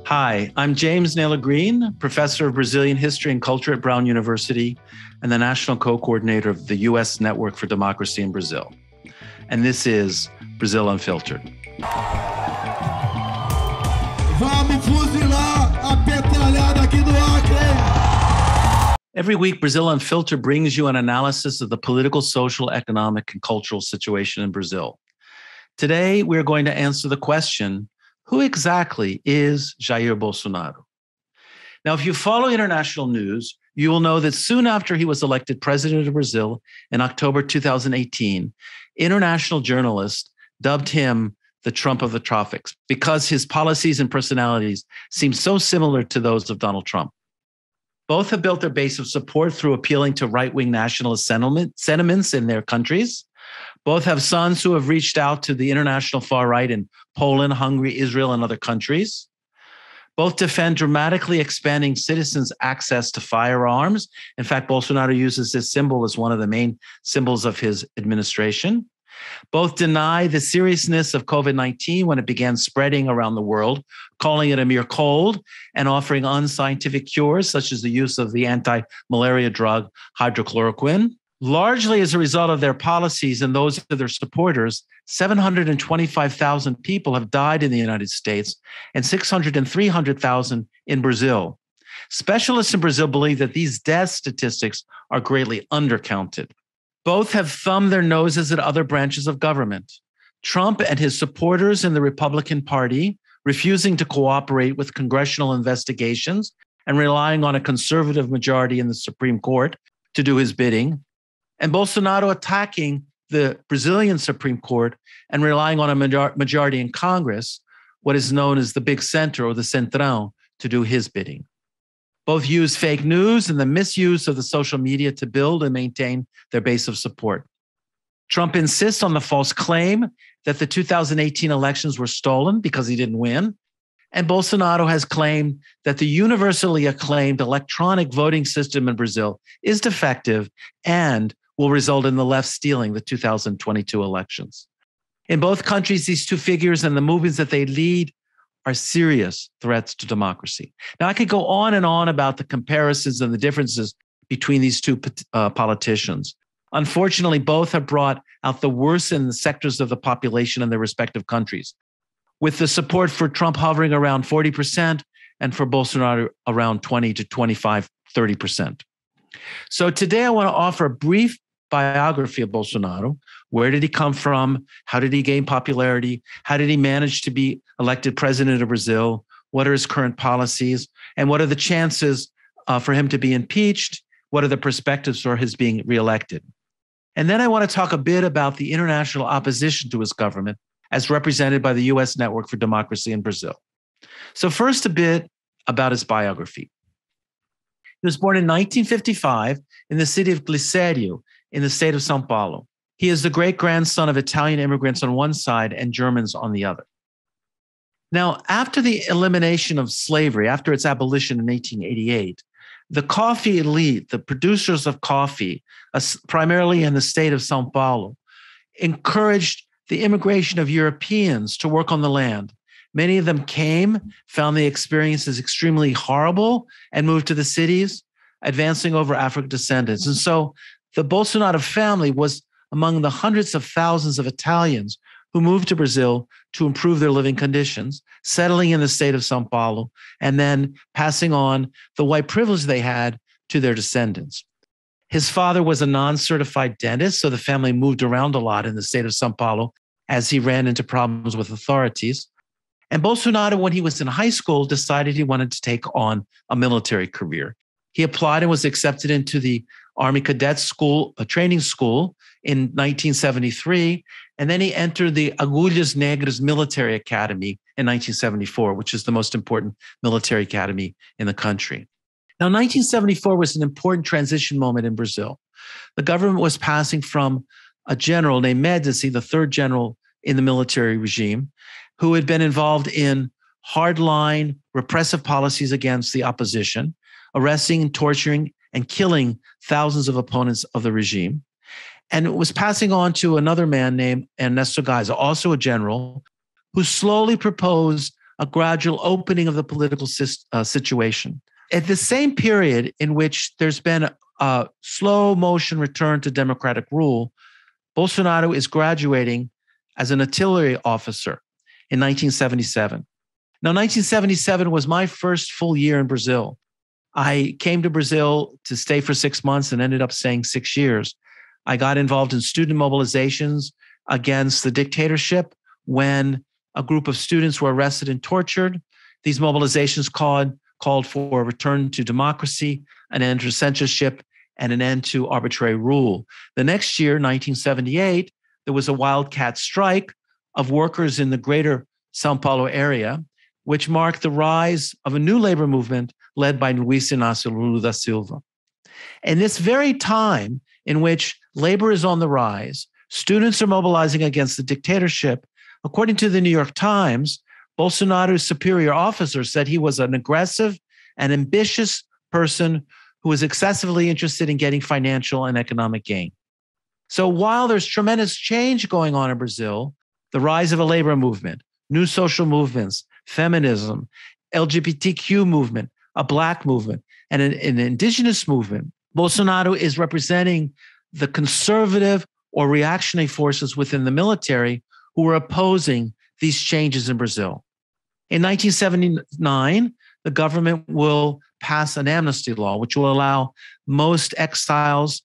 Hi, I'm James Naylor Green, professor of Brazilian history and culture at Brown University and the national co-coordinator of the U.S. Network for Democracy in Brazil. And this is Brazil Unfiltered. Vamos fuzilar a petralhada aqui do Acre. Every week, Brazil Unfiltered brings you an analysis of the political, social, economic, and cultural situation in Brazil. Today, we're going to answer the question, who exactly is Jair Bolsonaro? Now, if you follow international news, you will know that soon after he was elected president of Brazil in October 2018, international journalists dubbed him the Trump of the tropics because his policies and personalities seem so similar to those of Donald Trump. Both have built their base of support through appealing to right-wing nationalist sentiments in their countries. Both have sons who have reached out to the international far right in Poland, Hungary, Israel, and other countries. Both defend dramatically expanding citizens' access to firearms. In fact, Bolsonaro uses this symbol as one of the main symbols of his administration. Both deny the seriousness of COVID-19 when it began spreading around the world, calling it a mere cold and offering unscientific cures, such as the use of the anti-malaria drug hydrochloroquine. Largely as a result of their policies and those of their supporters, 725,000 people have died in the United States and 300,000 in Brazil. Specialists in Brazil believe that these death statistics are greatly undercounted. Both have thumbed their noses at other branches of government. Trump and his supporters in the Republican Party refusing to cooperate with congressional investigations and relying on a conservative majority in the Supreme Court to do his bidding. And Bolsonaro attacking the Brazilian Supreme Court and relying on a majority in Congress, what is known as the big center or the centrão, to do his bidding. Both use fake news and the misuse of the social media to build and maintain their base of support. Trump insists on the false claim that the 2018 elections were stolen because he didn't win. And Bolsonaro has claimed that the universally acclaimed electronic voting system in Brazil is defective and will result in the left stealing the 2022 elections. In both countries, these two figures and the movements that they lead are serious threats to democracy. Now, I could go on and on about the comparisons and the differences between these two politicians. Unfortunately, both have brought out the worst in the sectors of the population in their respective countries, with the support for Trump hovering around 40% and for Bolsonaro around 20 to 25, 30%. So today I want to offer a brief biography of Bolsonaro. Where did he come from? How did he gain popularity? How did he manage to be elected president of Brazil? What are his current policies? And what are the chances for him to be impeached? What are the perspectives for his being reelected? And then I want to talk a bit about the international opposition to his government as represented by the U.S. Network for Democracy in Brazil. So first, a bit about his biography. He was born in 1955 in the city of Glicério in the state of São Paulo. He is the great-grandson of Italian immigrants on one side and Germans on the other. Now, after the elimination of slavery, after its abolition in 1888, the coffee elite, the producers of coffee, primarily in the state of São Paulo, encouraged the immigration of Europeans to work on the land. Many of them came, found the experiences extremely horrible, and moved to the cities, advancing over African descendants. And so the Bolsonaro family was among the hundreds of thousands of Italians who moved to Brazil to improve their living conditions, settling in the state of São Paulo, and then passing on the white privilege they had to their descendants. His father was a non-certified dentist, so the family moved around a lot in the state of São Paulo as he ran into problems with authorities. And Bolsonaro, when he was in high school, decided he wanted to take on a military career. He applied and was accepted into the Army Cadet School, a training school, in 1973, and then he entered the Agulhas Negras Military Academy in 1974, which is the most important military academy in the country. Now, 1974 was an important transition moment in Brazil. The government was passing from a general named Médici, the third general in the military regime, who had been involved in hardline repressive policies against the opposition, arresting, torturing, and killing thousands of opponents of the regime. And it was passing on to another man named Ernesto GEISEL, also a general, who slowly proposed a gradual opening of the political situation. At the same period in which there's been a slow motion return to democratic rule, Bolsonaro is graduating as an artillery officer in 1977. Now, 1977 was my first full year in Brazil. I came to Brazil to stay for 6 months and ended up staying 6 years. I got involved in student mobilizations against the dictatorship when a group of students were arrested and tortured. These mobilizations called for a return to democracy, an end to censorship, and an end to arbitrary rule. The next year, 1978, there was a wildcat strike of workers in the greater São Paulo area, which marked the rise of a new labor movement led by Luiz Inácio Lula da Silva. And this very time in which labor is on the rise, students are mobilizing against the dictatorship. According to the New York Times, Bolsonaro's superior officer said he was an aggressive and ambitious person who was excessively interested in getting financial and economic gain. So while there's tremendous change going on in Brazil, the rise of a labor movement, new social movements, feminism, LGBTQ movement, a Black movement, and an indigenous movement, Bolsonaro is representing the conservative or reactionary forces within the military who are opposing these changes in Brazil. In 1979, the government will pass an amnesty law, which will allow most exiles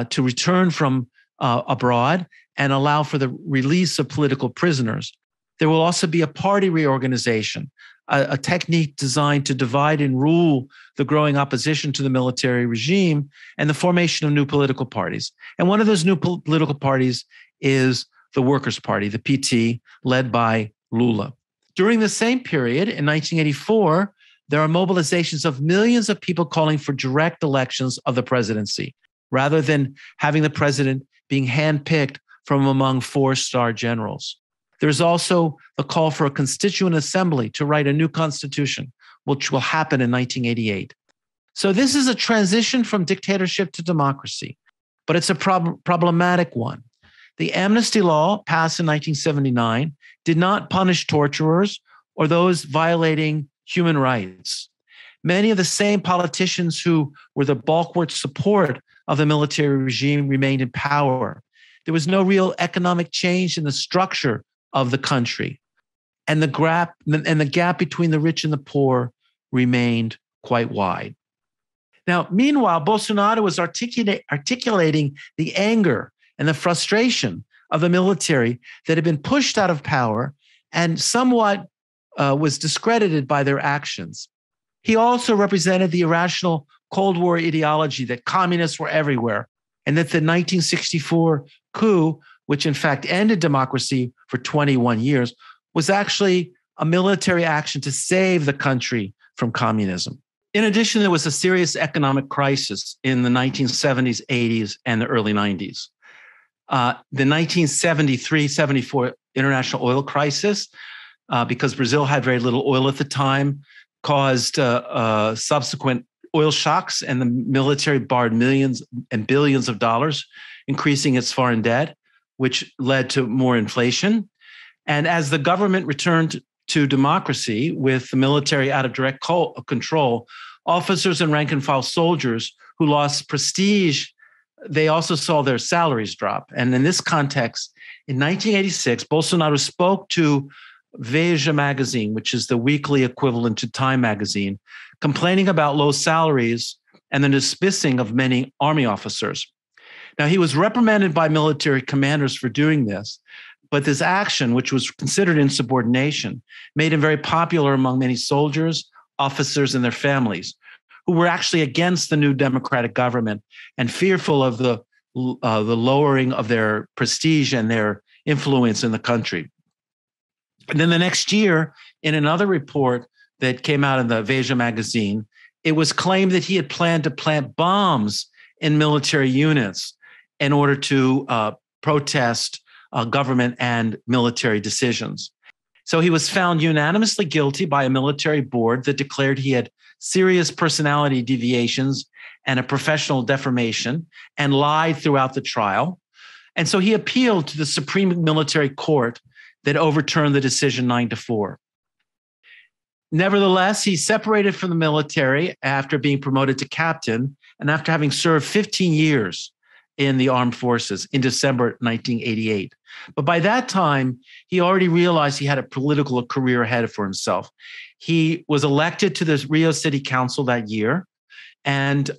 to return from abroad and allow for the release of political prisoners. There will also be a party reorganization, a technique designed to divide and rule the growing opposition to the military regime, and the formation of new political parties. And one of those new political parties is the Workers' Party, the PT, led by Lula. During the same period, in 1984, there are mobilizations of millions of people calling for direct elections of the presidency, rather than having the president being handpicked from among four-star generals. There's also a call for a constituent assembly to write a new constitution, which will happen in 1988. So this is a transition from dictatorship to democracy, but it's a problematic one. The amnesty law passed in 1979 did not punish torturers or those violating human rights. Many of the same politicians who were the bulwark support of the military regime remained in power. There was no real economic change in the structure of the country. And the gap between the rich and the poor remained quite wide. Now, meanwhile, Bolsonaro was articulating the anger and the frustration of the military that had been pushed out of power and somewhat was discredited by their actions. He also represented the irrational Cold War ideology that communists were everywhere and that the 1964 coup, which in fact ended democracy for 21 years, was actually a military action to save the country from communism. In addition, there was a serious economic crisis in the 1970s, 80s, and the early 90s. The 1973-74 international oil crisis, because Brazil had very little oil at the time, caused subsequent oil shocks, and the military borrowed millions and billions of dollars, increasing its foreign debt, which led to more inflation. And as the government returned to democracy with the military out of direct control, officers and rank and file soldiers who lost prestige, they also saw their salaries drop. And in this context, in 1986, Bolsonaro spoke to Veja magazine, which is the weekly equivalent to Time magazine, complaining about low salaries and the dismissing of many army officers. Now, he was reprimanded by military commanders for doing this, but this action, which was considered insubordination, made him very popular among many soldiers, officers, and their families, who were actually against the new democratic government and fearful of the lowering of their prestige and their influence in the country. And then the next year, in another report that came out in the Veja magazine, it was claimed that he had planned to plant bombs in military units in order to protest government and military decisions. So he was found unanimously guilty by a military board that declared he had serious personality deviations and a professional deformation and lied throughout the trial. And so he appealed to the Supreme Military Court that overturned the decision 9-4. Nevertheless, he separated from the military after being promoted to captain and after having served 15 years in the armed forces in December 1988. But by that time, he already realized he had a political career ahead for himself. He was elected to the Rio City Council that year and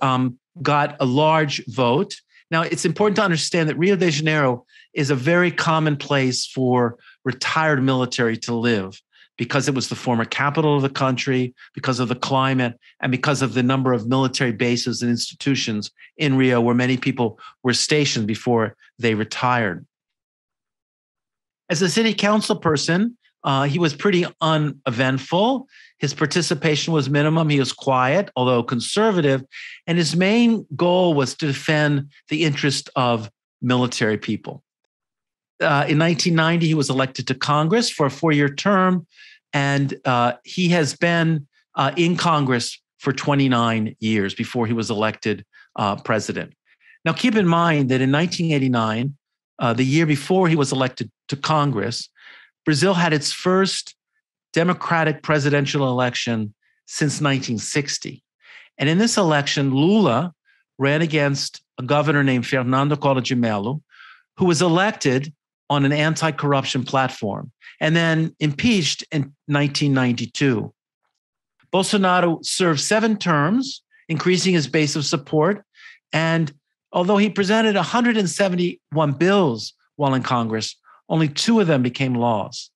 got a large vote. Now, it's important to understand that Rio de Janeiro is a very common place for retired military to live because it was the former capital of the country, because of the climate, and because of the number of military bases and institutions in Rio where many people were stationed before they retired. As a city council person, he was pretty uneventful. His participation was minimum. He was quiet, although conservative. And his main goal was to defend the interest of military people. In 1990, he was elected to Congress for a 4-year term. And he has been in Congress for 29 years before he was elected president. Now, keep in mind that in 1989, the year before he was elected to Congress, Brazil had its first democratic presidential election since 1960. And in this election, Lula ran against a governor named Fernando de Mello, who was elected on an anti-corruption platform and then impeached in 1992. Bolsonaro served 7 terms, increasing his base of support. And although he presented 171 bills while in Congress, only 2 of them became laws.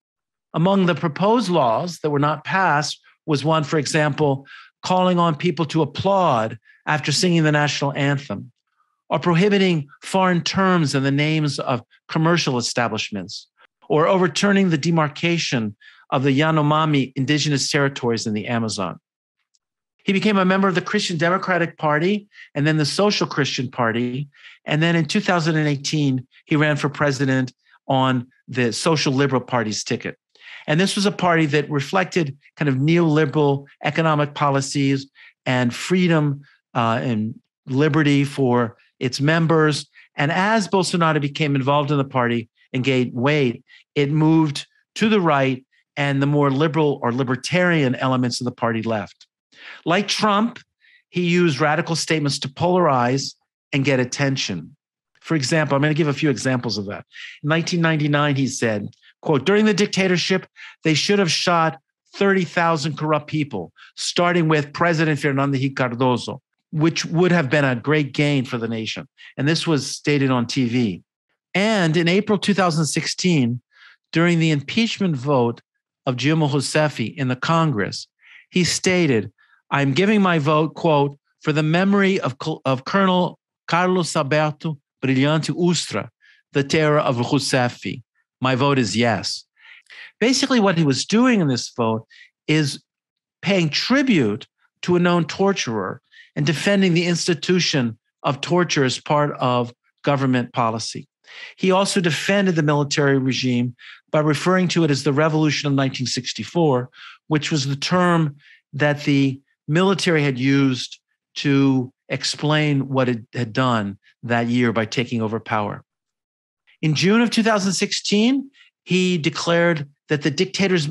Among the proposed laws that were not passed was one, for example, calling on people to applaud after singing the national anthem, or prohibiting foreign terms in the names of commercial establishments, or overturning the demarcation of the Yanomami indigenous territories in the Amazon. He became a member of the Christian Democratic Party and then the Social Christian Party. And then in 2018, he ran for president on the Social Liberal Party's ticket. And this was a party that reflected kind of neoliberal economic policies and freedom and liberty for its members. And as Bolsonaro became involved in the party and gained weight, it moved to the right, and the more liberal or libertarian elements of the party left. Like Trump, he used radical statements to polarize and get attention. For example, I'm going to give a few examples of that. In 1999, he said, quote, "During the dictatorship, they should have shot 30,000 corrupt people, starting with President Fernando Cardoso, which would have been a great gain for the nation." And this was stated on TV. And in April 2016, during the impeachment vote of Dilma Rousseff in the Congress, he stated, "I'm giving my vote, quote, for the memory of Colonel Carlos Alberto Brilhante Ustra, the terror of Rousseff. My vote is yes." Basically, what he was doing in this vote is paying tribute to a known torturer and defending the institution of torture as part of government policy. He also defended the military regime by referring to it as the Revolution of 1964, which was the term that the military had used to explain what it had done that year by taking over power. In June of 2016, he declared that the dictator's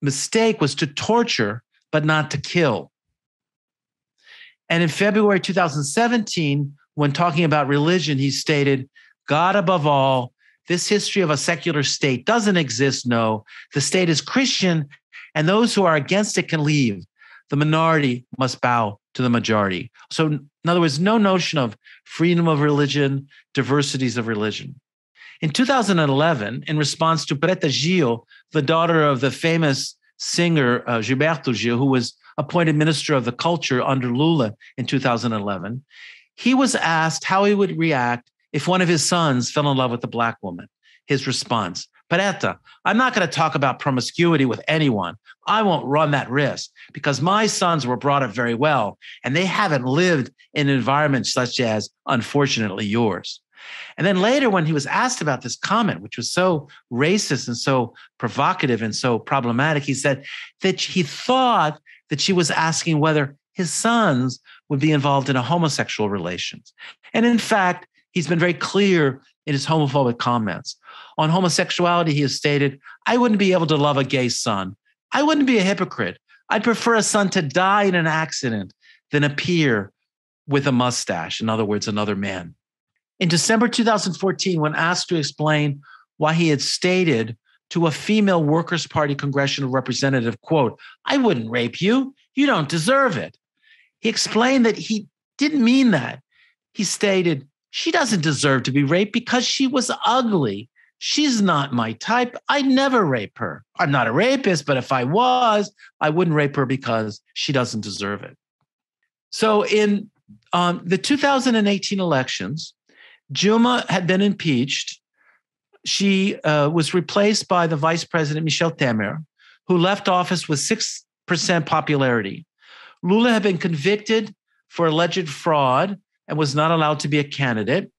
mistake was to torture, but not to kill. And in February 2017, when talking about religion, he stated, "God above all, this history of a secular state doesn't exist, no. The state is Christian, and those who are against it can leave. The minority must bow to the majority." So in other words, no notion of freedom of religion, diversities of religion. In 2011, in response to Preta Gil, the daughter of the famous singer Gilberto Gil, who was appointed Minister of the Culture under Lula in 2011, he was asked how he would react if one of his sons fell in love with a Black woman. His response, "Preta, I'm not going to talk about promiscuity with anyone. I won't run that risk because my sons were brought up very well and they haven't lived in environments such as, unfortunately, yours." And then later, when he was asked about this comment, which was so racist and so provocative and so problematic, he said that he thought that she was asking whether his sons would be involved in a homosexual relations. And in fact, he's been very clear in his homophobic comments. On homosexuality, he has stated, "I wouldn't be able to love a gay son. I wouldn't be a hypocrite. I'd prefer a son to die in an accident than appear with a mustache. In other words, another man. In December 2014, when asked to explain why he had stated to a female Workers' Party congressional representative, quote, "I wouldn't rape you. You don't deserve it," he explained that he didn't mean that. He stated, "She doesn't deserve to be raped because she was ugly. She's not my type. I'd never rape her. I'm not a rapist, but if I was, I wouldn't rape her because she doesn't deserve it." So in the 2018 elections, Dilma had been impeached. She was replaced by the vice president, Michel Temer, who left office with 6% popularity. Lula had been convicted for alleged fraud and was not allowed to be a candidate.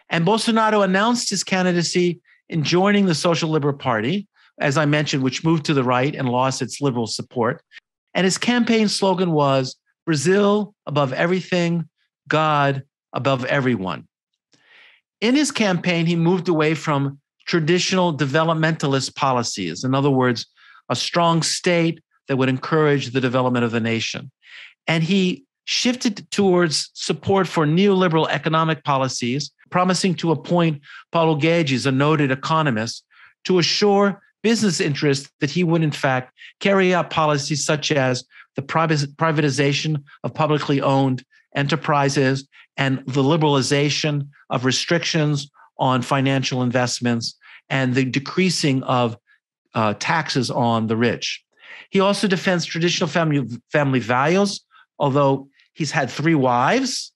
And Bolsonaro announced his candidacy in joining the Social Liberal Party, as I mentioned, which moved to the right and lost its liberal support. And his campaign slogan was, "Brazil above everything, God above everyone." In his campaign, he moved away from traditional developmentalist policies. In other words, a strong state that would encourage the development of the nation. And he shifted towards support for neoliberal economic policies, promising to appoint Paulo Guedes, a noted economist, to assure business interests that he would, in fact, carry out policies such as the privatization of publicly owned enterprises and the liberalization of restrictions on financial investments and the decreasing of taxes on the rich. He also defends traditional family values, although he's had 3 wives,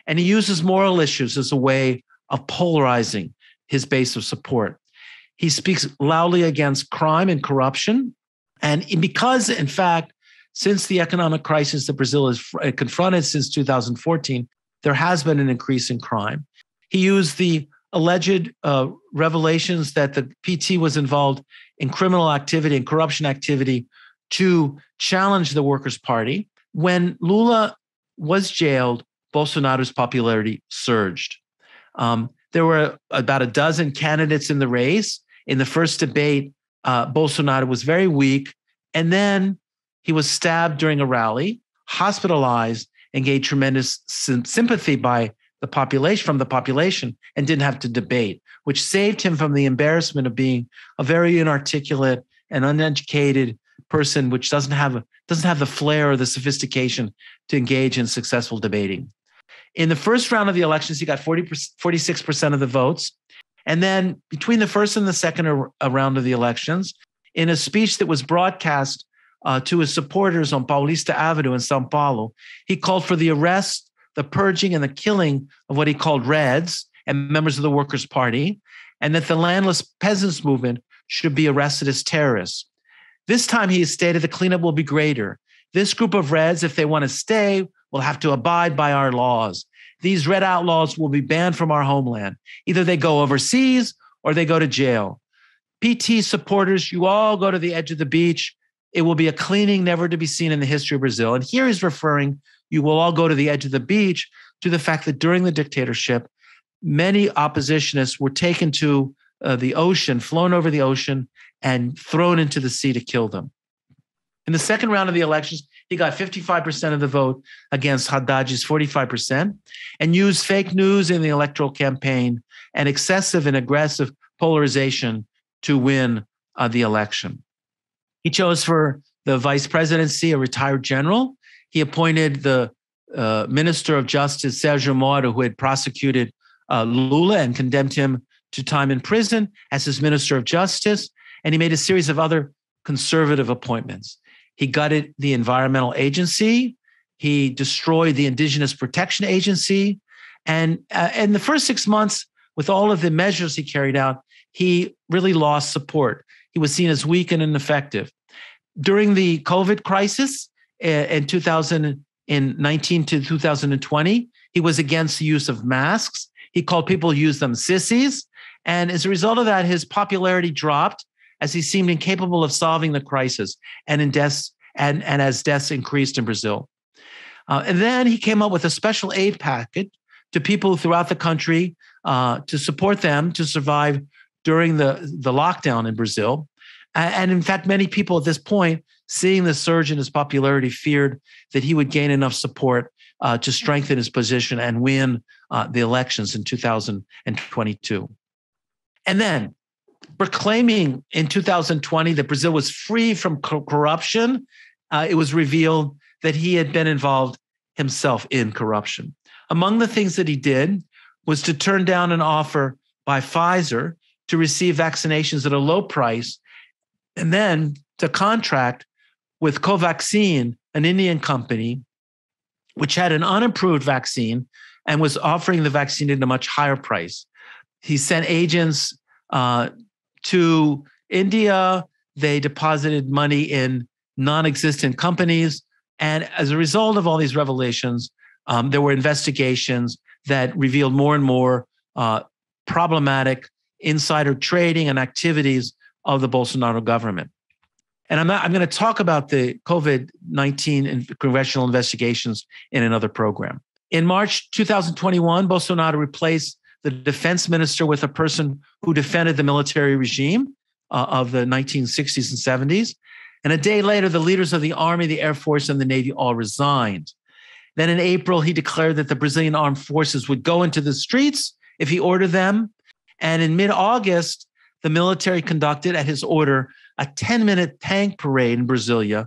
and he uses moral issues as a way of polarizing his base of support. He speaks loudly against crime and corruption. And because, in fact, since the economic crisis that Brazil has confronted since 2014, there has been an increase in crime. He used the alleged revelations that the PT was involved in criminal activity and corruption activity to challenge the Workers' Party. When Lula was jailed, Bolsonaro's popularity surged. There were about a dozen candidates in the race. In the first debate, Bolsonaro was very weak, and then he was stabbed during a rally, hospitalized, and gained tremendous sympathy by the population, from the population, and didn't have to debate, which saved him from the embarrassment of being a very inarticulate and uneducated person, which doesn't have the flair or the sophistication to engage in successful debating. In the first round of the elections, he got 46% of the votes. And then between the first and the second round of the elections, in a speech that was broadcast to his supporters on Paulista Avenue in São Paulo, he called for the arrest, the purging, and the killing of what he called Reds and members of the Workers' Party, and that the landless peasants movement should be arrested as terrorists. This time he stated the cleanup will be greater. This group of Reds, if they want to stay, will have to abide by our laws. These Red outlaws will be banned from our homeland. Either they go overseas or they go to jail. PT supporters, you all go to the edge of the beach. It will be a cleaning never to be seen in the history of Brazil. And here he's referring, you will all go to the edge of the beach, to the fact that during the dictatorship, many oppositionists were taken to the ocean, flown over the ocean, and thrown into the sea to kill them. In the second round of the elections, he got 55% of the vote against Haddad's 45%, and used fake news in the electoral campaign and excessive and aggressive polarization to win the election. He chose for the vice presidency a retired general. He appointed the Minister of Justice, Sergio Moro, who had prosecuted Lula and condemned him to time in prison, as his Minister of Justice, and he made a series of other conservative appointments. He gutted the Environmental Agency. He destroyed the Indigenous Protection Agency. And in the first 6 months, with all of the measures he carried out, he really lost support. He was seen as weak and ineffective. During the COVID crisis in 2019 to 2020, he was against the use of masks. He called people who use them sissies. And as a result of that, his popularity dropped as he seemed incapable of solving the crisis, and as deaths increased in Brazil. And then he came up with a special aid package to people throughout the country to support them to survive during the lockdown in Brazil. And in fact, many people at this point, seeing the surge in his popularity, feared that he would gain enough support to strengthen his position and win the elections in 2022. And then, proclaiming in 2020 that Brazil was free from corruption, it was revealed that he had been involved himself in corruption. Among the things that he did was to turn down an offer by Pfizer to receive vaccinations at a low price, and then to contract with Covaxin, an Indian company, which had an unapproved vaccine and was offering the vaccine at a much higher price. He sent agents to India. They deposited money in non-existent companies. And as a result of all these revelations, there were investigations that revealed more and more problematic insider trading and activities of the Bolsonaro government. And I'm going to talk about the COVID-19 and congressional investigations in another program. In March 2021, Bolsonaro replaced the defense minister with a person who defended the military regime of the 1960s and 70s. And a day later, the leaders of the Army, the Air Force, and the Navy all resigned. Then in April, he declared that the Brazilian armed forces would go into the streets if he ordered them. And in mid-August, the military conducted, at his order, a 10-minute tank parade in Brasilia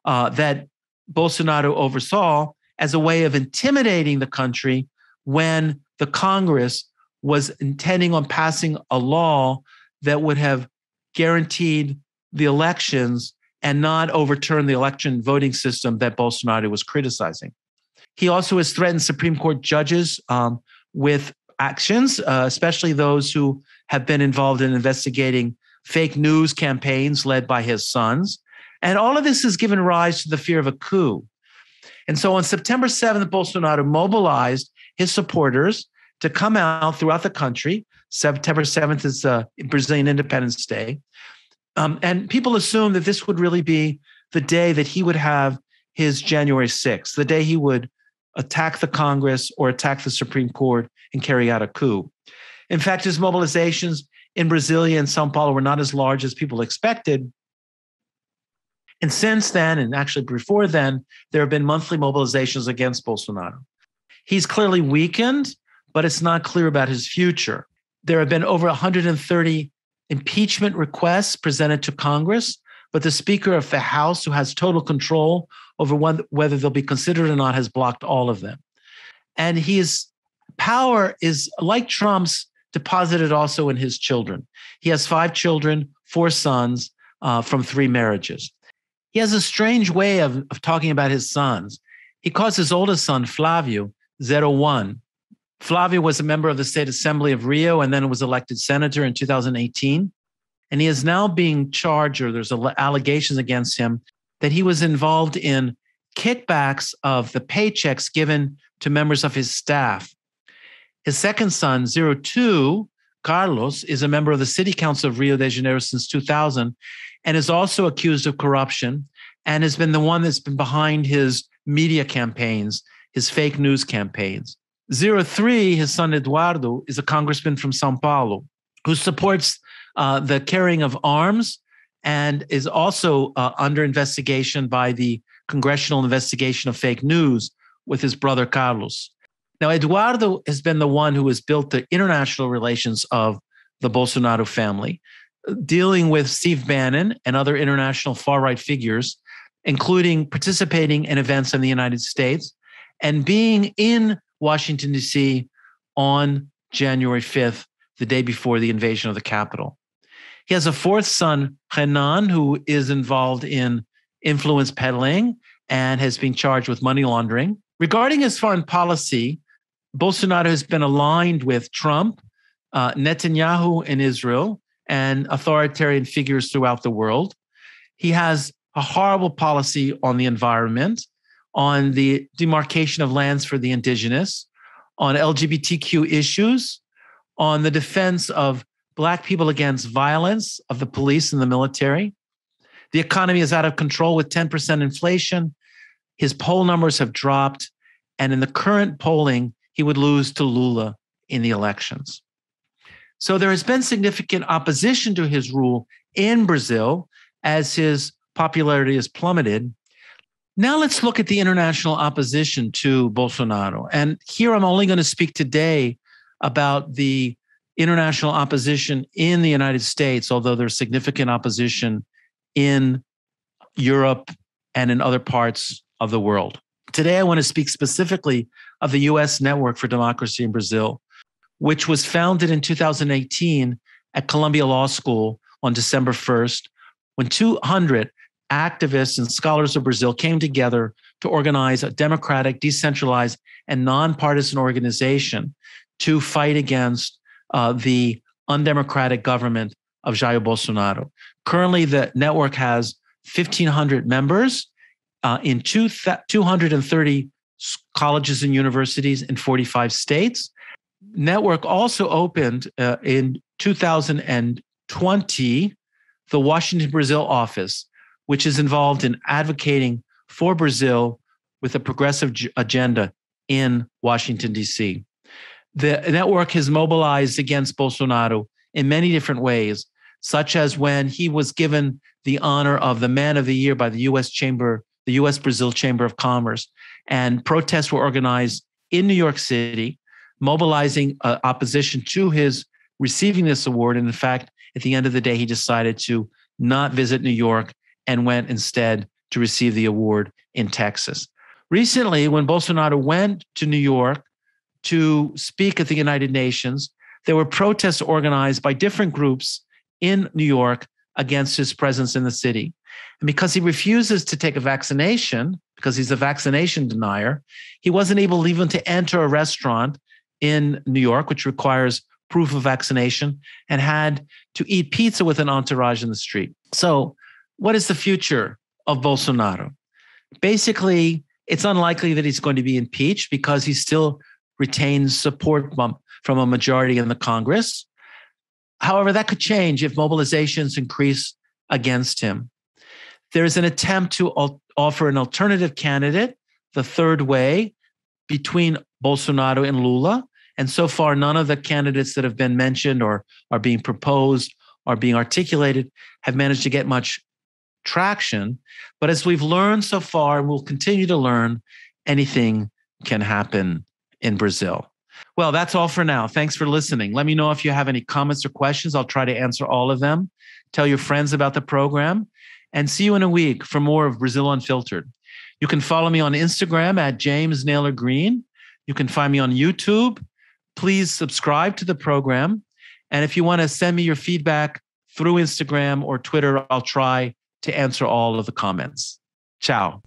that Bolsonaro oversaw as a way of intimidating the country when the Congress was intending on passing a law that would have guaranteed the elections and not overturn the election voting system that Bolsonaro was criticizing. He also has threatened Supreme Court judges with actions, especially those who have been involved in investigating fake news campaigns led by his sons. And all of this has given rise to the fear of a coup. And so on September 7th, Bolsonaro mobilized his supporters to come out throughout the country. September 7th is Brazilian Independence Day. And people assumed that this would really be the day that he would have his January 6th, the day he would attack the Congress or attack the Supreme Court and carry out a coup. In fact, his mobilizations in Brasilia and Sao Paulo were not as large as people expected. And since then, and actually before then, there have been monthly mobilizations against Bolsonaro. He's clearly weakened, but it's not clear about his future. There have been over 130 impeachment requests presented to Congress, but the Speaker of the House, who has total control over whether they'll be considered or not, has blocked all of them. And his power is, like Trump's, deposited also in his children. He has 5 children, 4 sons from 3 marriages. He has a strange way of talking about his sons. He calls his oldest son, FLAVIO, 01. FLAVIO was a member of the State Assembly of Rio and then was elected senator in 2018. And he is now being charged, or there's allegations against him, that he was involved in kickbacks of the paychecks given to members of his staff. His second son, 02, Carlos, is a member of the City Council of Rio de Janeiro since 2000 and is also accused of corruption and has been the one that's been behind his media campaigns, his fake news campaigns. 03, his son Eduardo, is a congressman from Sao Paulo who supports the carrying of arms and is also under investigation by the Congressional Investigation of Fake News with his brother Carlos. Now, Eduardo has been the one who has built the international relations of the Bolsonaro family, dealing with Steve Bannon and other international far-right figures, including participating in events in the United States and being in Washington, D.C. on January 5th, the day before the invasion of the Capitol. He has a 4th son, Renan, who is involved in influence peddling and has been charged with money laundering. Regarding his foreign policy, Bolsonaro has been aligned with Trump, Netanyahu in Israel, and authoritarian figures throughout the world. He has a horrible policy on the environment, on the demarcation of lands for the indigenous, on LGBTQ issues, on the defense of Black people against violence of the police and the military. The economy is out of control with 10% inflation. His poll numbers have dropped. And in the current polling, he would lose to Lula in the elections. So there has been significant opposition to his rule in Brazil. as his popularity has plummeted. Now let's look at the international opposition to Bolsonaro. And here I'm only going to speak today about the international opposition in the United States, although there's significant opposition in Europe and in other parts of the world. Today, I want to speak specifically of the U.S. Network for Democracy in Brazil, which was founded in 2018 at Columbia Law School on December 1st, when 200 activists and scholars of Brazil came together to organize a democratic, decentralized, and nonpartisan organization to fight against the undemocratic government of Jair Bolsonaro. Currently, the network has 1,500 members in 230 colleges and universities in 45 states. Network also opened in 2020 the Washington, Brazil office, which is involved in advocating for Brazil with a progressive agenda in Washington, D.C. The network has mobilized against Bolsonaro in many different ways, such as when he was given the honor of the Man of the Year by the U.S. Brazil Chamber of Commerce, and protests were organized in New York City, mobilizing opposition to his receiving this award. And in fact, at the end of the day, he decided to not visit New York and went instead to receive the award in Texas. Recently, when Bolsonaro went to New York to speak at the United Nations, there were protests organized by different groups in New York against his presence in the city. And because he refuses to take a vaccination, because he's a vaccination denier, he wasn't able even to enter a restaurant in New York, which requires proof of vaccination, and had to eat pizza with an entourage in the street. So what is the future of Bolsonaro? Basically, it's unlikely that he's going to be impeached because he still retains support from a majority in the Congress. However, that could change if mobilizations increase against him. There is an attempt to offer an alternative candidate, the third way, between Bolsonaro and Lula. And so far, none of the candidates that have been mentioned or are being proposed or being articulated have managed to get much traction. But as we've learned so far, and we'll continue to learn, anything can happen in Brazil. Well, that's all for now. Thanks for listening. Let me know if you have any comments or questions. I'll try to answer all of them. Tell your friends about the program, and see you in a week for more of Brazil Unfiltered. You can follow me on Instagram at James Naylor Green. You can find me on YouTube. Please subscribe to the program. And if you want to send me your feedback through Instagram or Twitter, I'll try to answer all of the comments. Ciao.